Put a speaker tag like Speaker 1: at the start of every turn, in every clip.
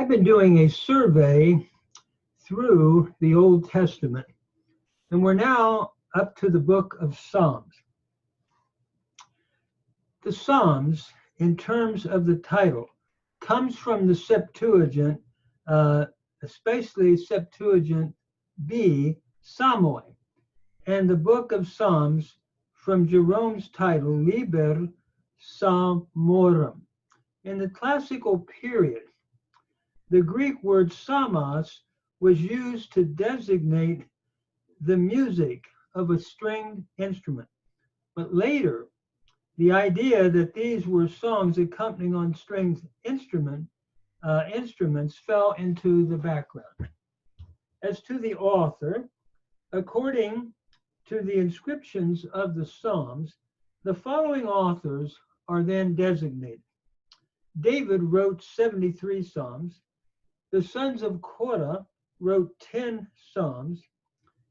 Speaker 1: I've been doing a survey through the Old Testament, and we're now up to the book of Psalms. The Psalms, in terms of the title, comes from the Septuagint, especially Septuagint B, Psalmoi, and the book of Psalms from Jerome's title, Liber Psalmorum. In the classical period, the Greek word psalmos was used to designate the music of a stringed instrument. But later, the idea that these were songs accompanying on stringed instruments fell into the background. As to the author, according to the inscriptions of the Psalms, the following authors are then designated. David wrote 73 Psalms. The sons of Korah wrote 10 Psalms.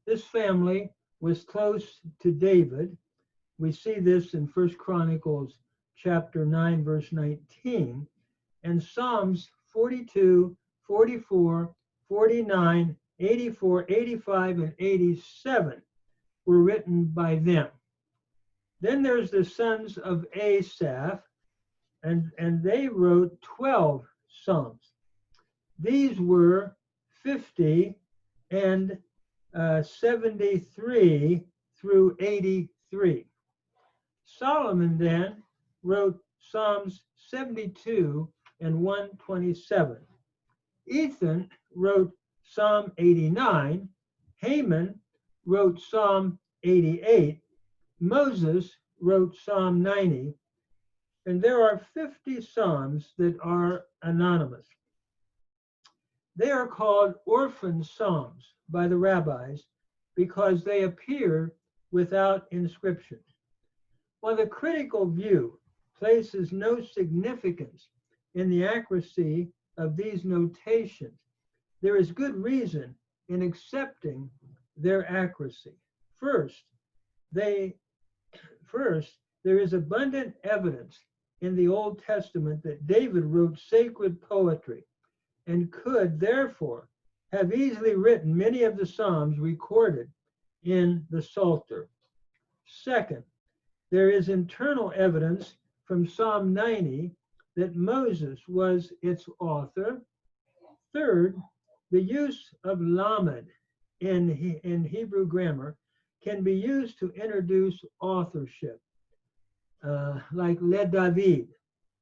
Speaker 1: This family was close to David. We see this in 1 Chronicles chapter 9, verse 19. And Psalms 42, 44, 49, 84, 85, and 87 were written by them. Then there's the sons of Asaph, and they wrote 12 Psalms. These were 50 and 73 through 83. Solomon then wrote Psalms 72 and 127. Ethan wrote Psalm 89. Haman wrote Psalm 88. Moses wrote Psalm 90. And there are 50 Psalms that are anonymous. They are called Orphan Psalms by the rabbis because they appear without inscription. While the critical view places no significance in the accuracy of these notations, there is good reason in accepting their accuracy. First, there is abundant evidence in the Old Testament that David wrote sacred poetry and could therefore have easily written many of the Psalms recorded in the Psalter. Second, there is internal evidence from Psalm 90 that Moses was its author. Third, the use of lamed in Hebrew grammar can be used to introduce authorship, like Le David,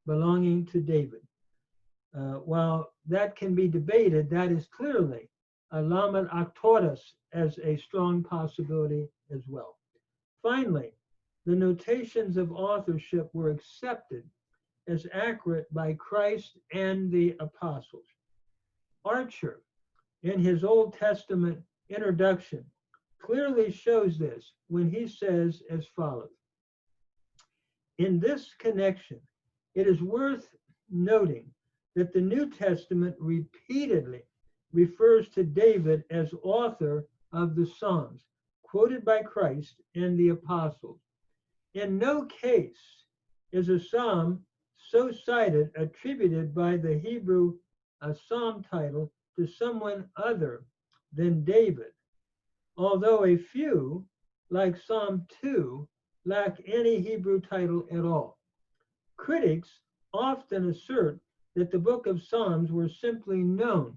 Speaker 1: belonging to David. While that can be debated, that is clearly a lamed actoris as a strong possibility as well. Finally, the notations of authorship were accepted as accurate by Christ and the apostles. Archer, in his Old Testament introduction, clearly shows this when he says as follows. In this connection, it is worth noting that the New Testament repeatedly refers to David as author of the Psalms, quoted by Christ and the apostles. In no case is a psalm so cited attributed by the Hebrew psalm title to someone other than David, although a few, like Psalm 2, lack any Hebrew title at all. Critics often assert that the book of Psalms were simply known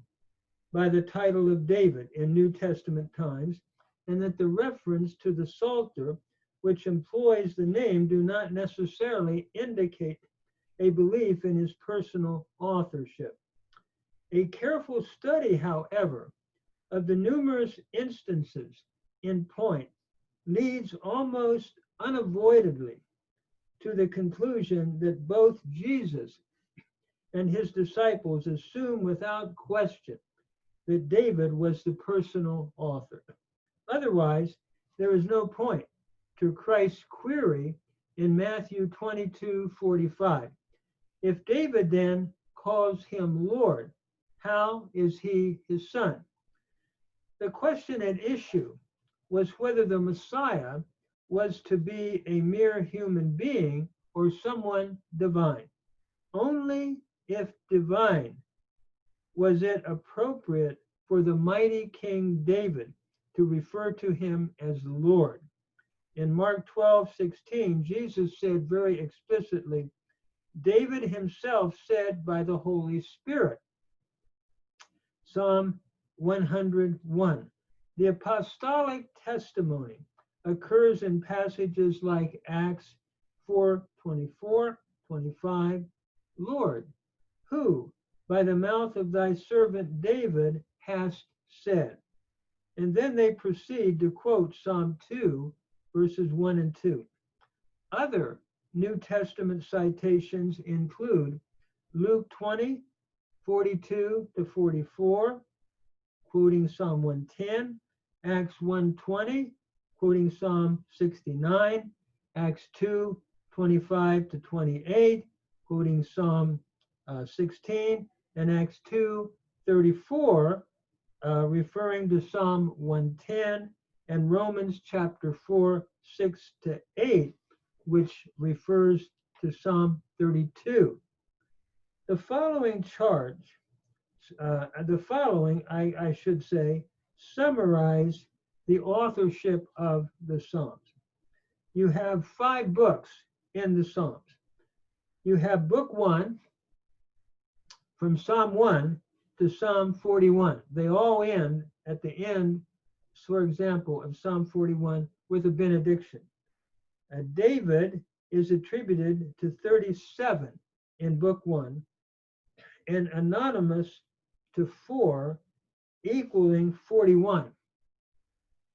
Speaker 1: by the title of David in New Testament times, and that the reference to the Psalter, which employs the name, do not necessarily indicate a belief in his personal authorship. A careful study, however, of the numerous instances in point leads almost unavoidably to the conclusion that both Jesus and his disciples assume without question that David was the personal author. Otherwise, there is no point to Christ's query in Matthew 22:45. If David then calls him Lord, how is he his son? The question at issue was whether the Messiah was to be a mere human being or someone divine. Only if divine was it appropriate for the mighty King David to refer to him as Lord? In Mark 12:16, Jesus said very explicitly, David himself said by the Holy Spirit. Psalm 101. The apostolic testimony occurs in passages like Acts 4:24, 25, Lord, who by the mouth of thy servant David hast said. And then they proceed to quote Psalm 2, verses 1 and 2. Other New Testament citations include Luke 20:42 to 44, quoting Psalm 110, Acts 1:20, quoting Psalm 69, Acts 2:25 to 28, quoting Psalm 16, and Acts 2:34, referring to Psalm 110, and Romans chapter 4:6 to 8, which refers to Psalm 32. The following I should say, summarize the authorship of the Psalms. You have 5 books in the Psalms. You have book 1, from Psalm 1 to Psalm 41. They all end at the end, for example, of Psalm 41 with a benediction. David is attributed to 37 in book 1 and anonymous to 4, equaling 41.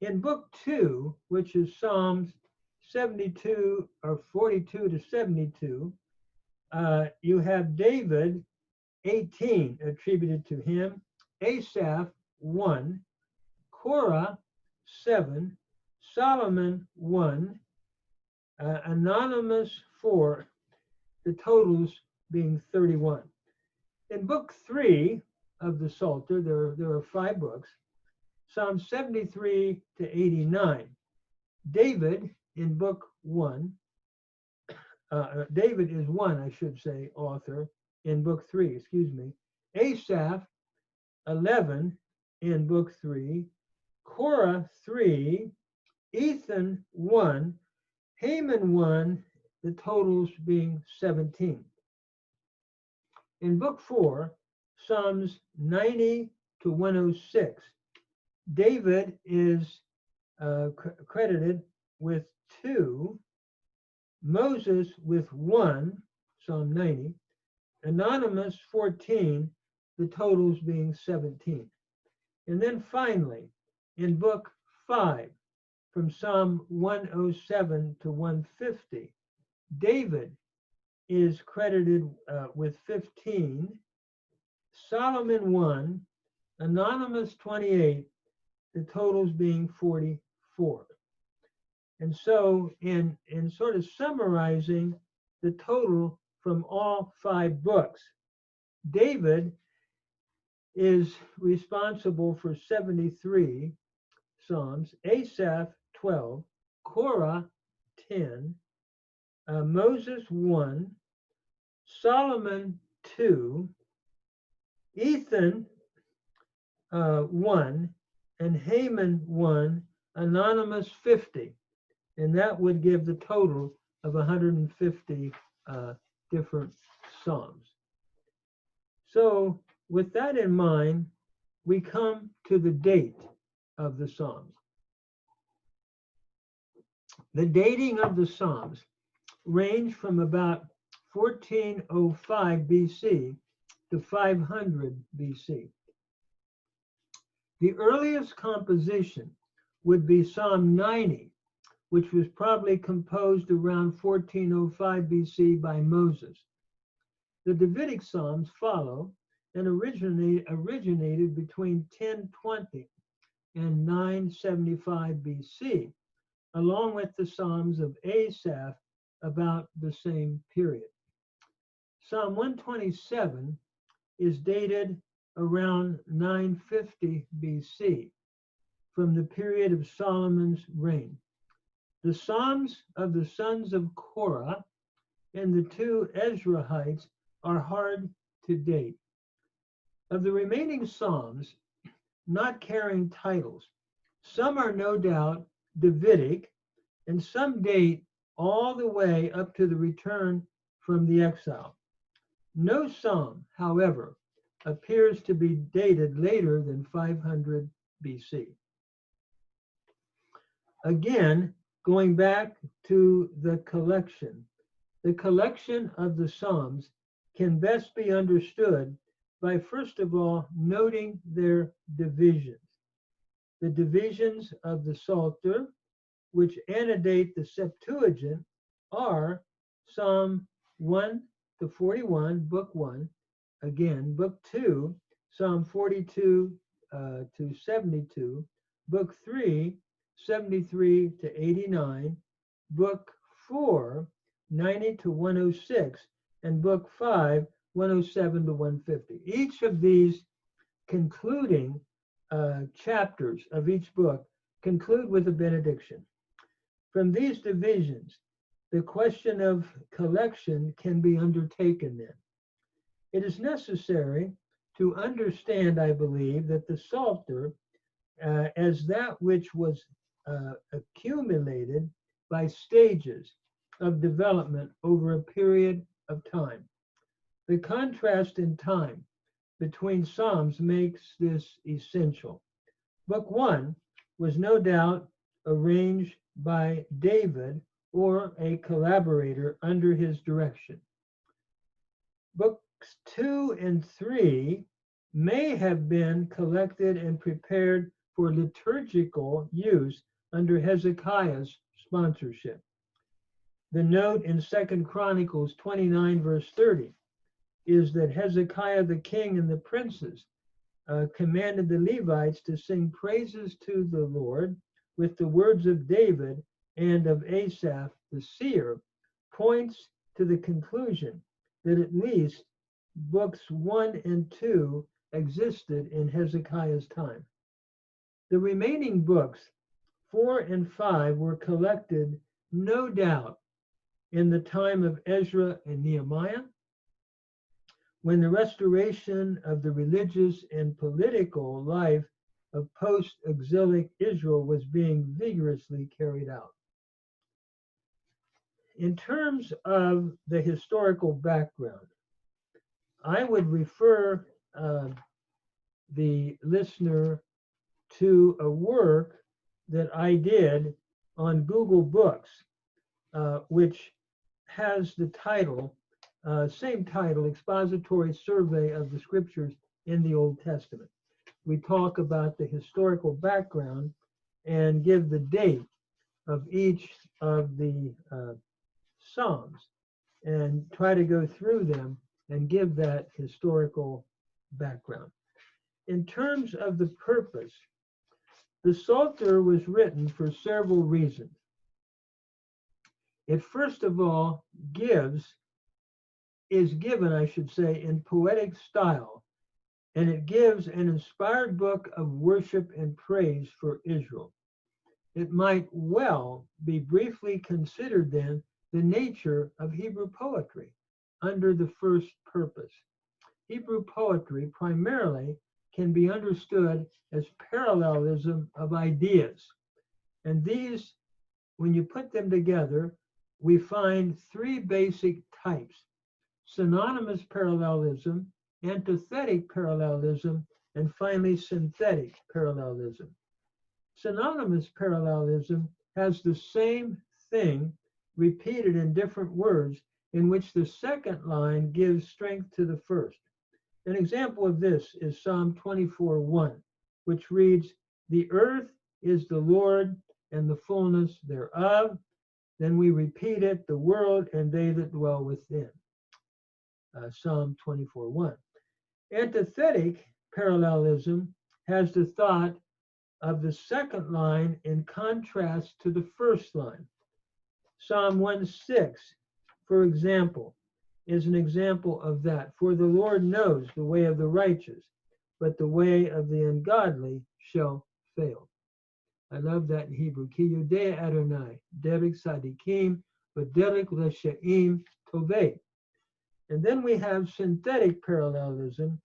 Speaker 1: In book 2, which is Psalms 72 or 42 to 72, you have David 18 attributed to him, Asaph 1, Korah 7, Solomon 1, anonymous 4, the totals being 31. In book 3 of the Psalter, there are 5 books, Psalm 73 to 89. David in book 1, David is 1, I should say, author in book 3, excuse me. Asaph 11 in book 3, Korah 3, Ethan 1, Haman 1, the totals being 17. In book 4, Psalms 90 to 106, David is credited with 2, Moses with 1, Psalm 90, anonymous 14, the totals being 17. And then finally, in book 5, from Psalm 107 to 150, David is credited with 15, Solomon 1, anonymous 28, the totals being 44. And so in sort of summarizing the total from all 5 books, David is responsible for 73 Psalms, Asaph 12, Korah 10, Moses 1, Solomon 2, Ethan 1, and Haman 1, anonymous 50. And that would give the total of 150 different Psalms. So with that in mind, we come to the date of the Psalms. The dating of the Psalms range from about 1405 BC to 500 BC. The earliest composition would be Psalm 90, which was probably composed around 1405 BC by Moses. The Davidic Psalms follow and originated between 1020 and 975 BC, along with the Psalms of Asaph about the same period. Psalm 127 is dated around 950 BC, from the period of Solomon's reign. The Psalms of the sons of Korah and the 2 Ezrahites are hard to date. Of the remaining Psalms not carrying titles, some are no doubt Davidic, and some date all the way up to the return from the exile. No psalm, however, appears to be dated later than 500 BC. Again, going back to the collection of the Psalms can best be understood by first of all noting their divisions. The divisions of the Psalter, which antedate the Septuagint, are Psalm 1 to 41, Book 1, again, Book 2, Psalm 42 to 72, Book 3, 73 to 89, Book 4, 90 to 106, and Book 5, 107 to 150. Each of these concluding chapters of each book conclude with a benediction. From these divisions, the question of collection can be undertaken then. It is necessary to understand, I believe, that the Psalter, as that which was accumulated by stages of development over a period of time. The contrast in time between Psalms makes this essential. Book 1 was no doubt arranged by David or a collaborator under his direction. Books 2 and 3 may have been collected and prepared for liturgical use under Hezekiah's sponsorship. The note in 2 Chronicles 29, verse 30, is that Hezekiah the king and the princes commanded the Levites to sing praises to the Lord with the words of David and of Asaph the seer, points to the conclusion that at least books 1 and 2 existed in Hezekiah's time. The remaining books 4 and 5 were collected, no doubt, in the time of Ezra and Nehemiah, when the restoration of the religious and political life of post-exilic Israel was being vigorously carried out. In terms of the historical background, I would refer the listener to a work that I did on Google Books, which has the title, same title, Expository Survey of the Scriptures in the Old Testament. We talk about the historical background and give the date of each of the Psalms and try to go through them and give that historical background. In terms of the purpose, the Psalter was written for several reasons. It first of all is given, I should say, in poetic style, and it gives an inspired book of worship and praise for Israel. It might well be briefly considered then the nature of Hebrew poetry under the first purpose. Hebrew poetry primarily can be understood as parallelism of ideas. And these, when you put them together, we find three basic types: synonymous parallelism, antithetic parallelism, and finally synthetic parallelism. Synonymous parallelism has the same thing repeated in different words, in which the second line gives strength to the first. An example of this is Psalm 24:1, which reads, "The earth is the Lord and the fullness thereof." Then we repeat it, "the world and they that dwell within." Psalm 24:1. Antithetic parallelism has the thought of the second line in contrast to the first line. Psalm 1:6, for example, is an example of that. "For the Lord knows the way of the righteous, but the way of the ungodly shall fail." I love that in Hebrew. Ki yodea Adonai, derek sadikim, but derek leshaim tovei. And then we have synthetic parallelism,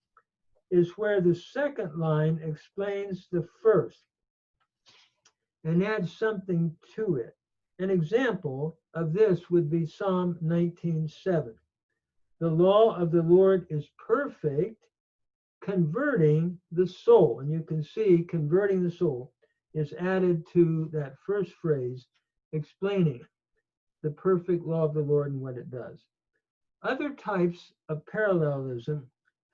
Speaker 1: is where the second line explains the first and adds something to it. An example of this would be Psalm 19:7. The law of the Lord is perfect, converting the soul. And you can see converting the soul is added to that first phrase, explaining the perfect law of the Lord and what it does. Other types of parallelism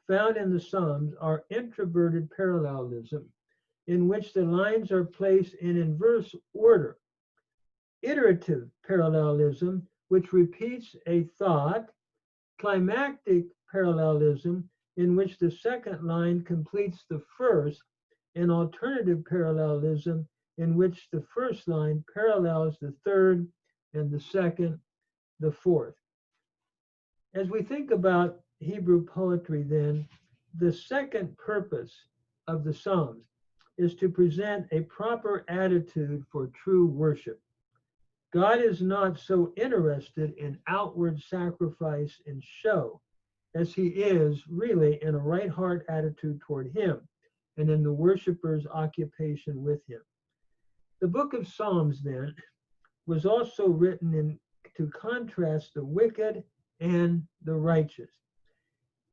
Speaker 1: found in the Psalms are introverted parallelism, in which the lines are placed in inverse order. Iterative parallelism, which repeats a thought. Climactic parallelism, in which the second line completes the first. And alternative parallelism, in which the first line parallels the third and the second the fourth. As we think about Hebrew poetry, then, the second purpose of the Psalms is to present a proper attitude for true worship. God is not so interested in outward sacrifice and show as he is really in a right heart attitude toward him and in the worshiper's occupation with him. The book of Psalms, then, was also written to contrast the wicked and the righteous,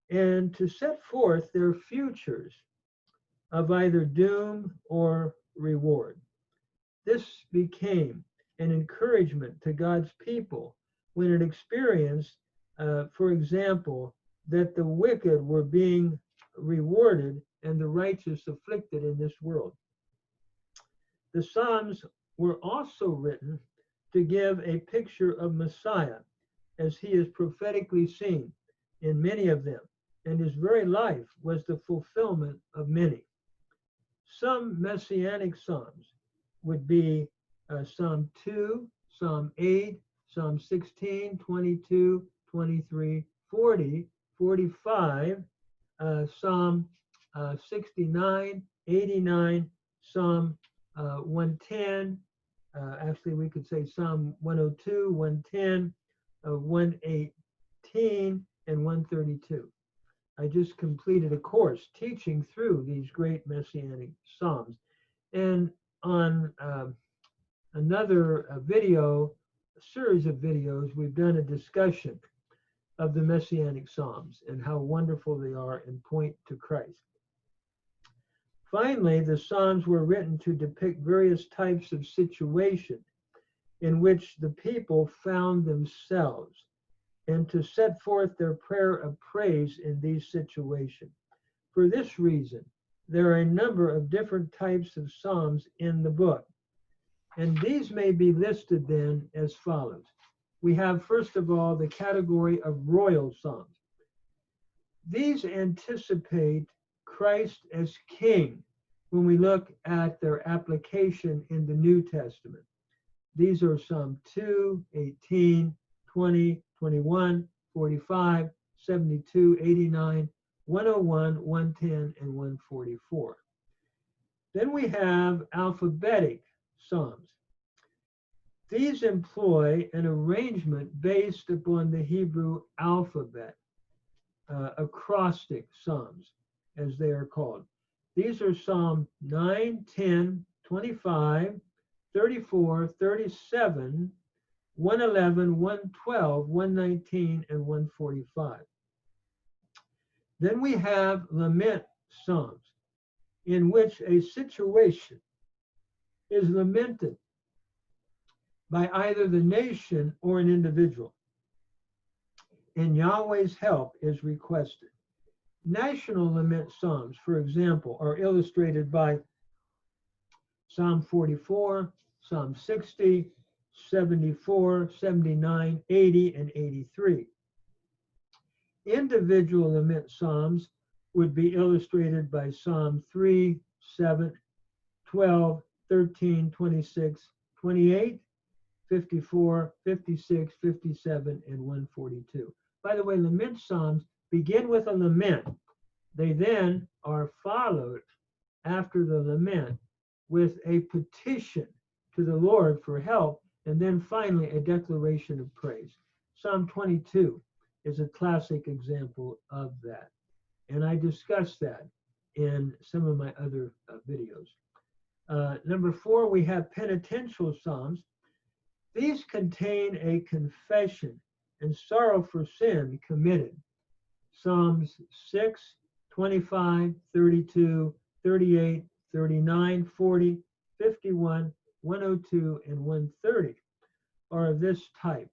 Speaker 1: and to set forth their futures of either doom or reward. This became an encouragement to God's people when it experienced, for example, that the wicked were being rewarded and the righteous afflicted in this world. The Psalms were also written to give a picture of Messiah, as he is prophetically seen in many of them, and his very life was the fulfillment of many. Some Messianic Psalms would be Psalm 2, Psalm 8, Psalm 16, 22, 23, 40, 45, Psalm 69, 89, Psalm 110, actually we could say Psalm 102, 110, 118, and 132. I just completed a course teaching through these great Messianic Psalms. And on another video, a series of videos, we've done a discussion of the Messianic Psalms and how wonderful they are and point to Christ. Finally, the Psalms were written to depict various types of situation in which the people found themselves and to set forth their prayer of praise in these situations. For this reason, there are a number of different types of Psalms in the book. And these may be listed then as follows. We have, first of all, the category of royal Psalms. These anticipate Christ as King when we look at their application in the New Testament. These are Psalm 2, 18, 20, 21, 45, 72, 89, 101, 110, and 144. Then we have alphabetic Psalms. These employ an arrangement based upon the Hebrew alphabet, acrostic Psalms, as they are called. These are Psalm 9, 10, 25, 34, 37, 111, 112, 119, and 145. Then we have lament Psalms, in which a situation is lamented by either the nation or an individual, and Yahweh's help is requested. National lament Psalms, for example, are illustrated by Psalm 44, Psalm 60, 74, 79, 80, and 83. Individual lament Psalms would be illustrated by Psalm 3, 7, 12, 13, 26, 28, 54, 56, 57, and 142. By the way, lament Psalms begin with a lament. They then are followed after the lament with a petition to the Lord for help, and then finally a declaration of praise. Psalm 22 is a classic example of that. And I discussed that in some of my other videos. Number 4, we have penitential psalms. These contain a confession and sorrow for sin committed. Psalms 6, 25, 32, 38, 39, 40, 51, 102, and 130 are of this type.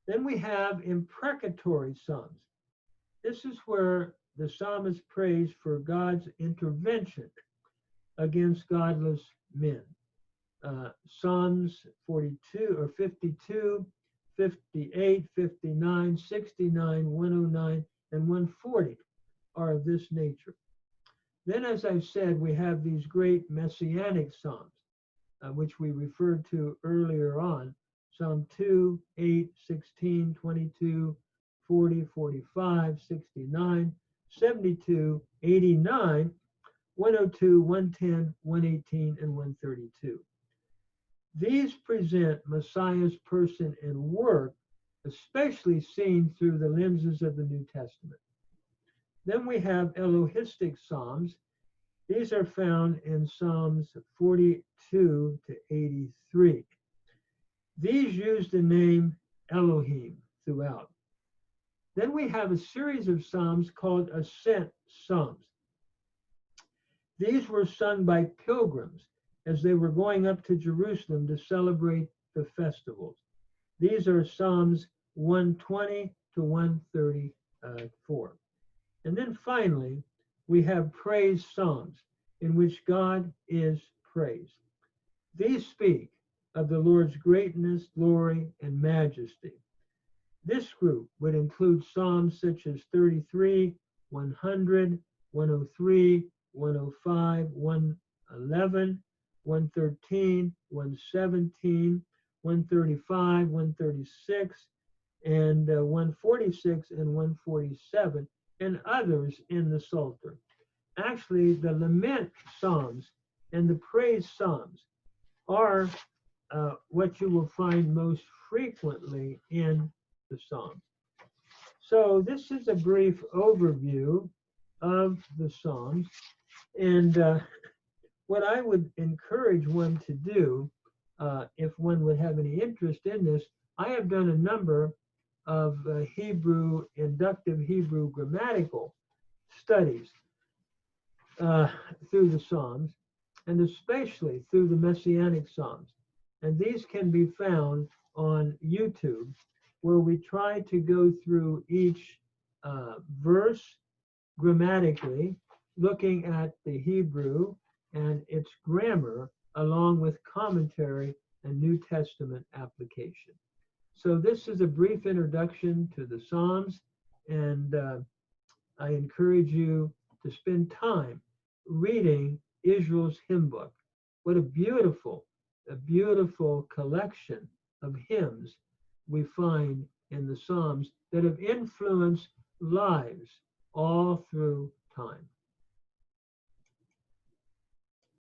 Speaker 1: Then we have imprecatory Psalms. This is where the psalmist prays for God's intervention against godless men. Psalms 42 or 52, 58, 59, 69, 109, and 140 are of this nature. Then, as I've said, we have these great Messianic Psalms, which we referred to earlier on. Psalm 2, 8, 16, 22, 40, 45, 69, 72, 89, 102, 110, 118, and 132. These present Messiah's person and work, especially seen through the lenses of the New Testament. Then we have Elohistic Psalms. These are found in Psalms 42 to 83. These use the name Elohim throughout. Then we have a series of psalms called Ascent Psalms. These were sung by pilgrims as they were going up to Jerusalem to celebrate the festivals. These are Psalms 120 to 134. And then finally, we have praise psalms in which God is praised. These speak of the Lord's greatness, glory, and majesty. This group would include psalms such as 33, 100, 103, 105, 111, 113, 117, 135, 136, and 146 and 147, and others in the Psalter. Actually, the lament psalms and the praise psalms are what you will find most frequently in the Psalms. So this is a brief overview of the Psalms, and what I would encourage one to do, if one would have any interest in this, I have done a number of inductive Hebrew grammatical studies through the Psalms, and especially through the Messianic Psalms. And these can be found on YouTube, where we try to go through each verse grammatically, looking at the Hebrew and its grammar, along with commentary and New Testament application. So this is a brief introduction to the Psalms, and I encourage you to spend time reading Israel's hymn book. What a beautiful collection of hymns we find in the Psalms that have influenced lives all through time.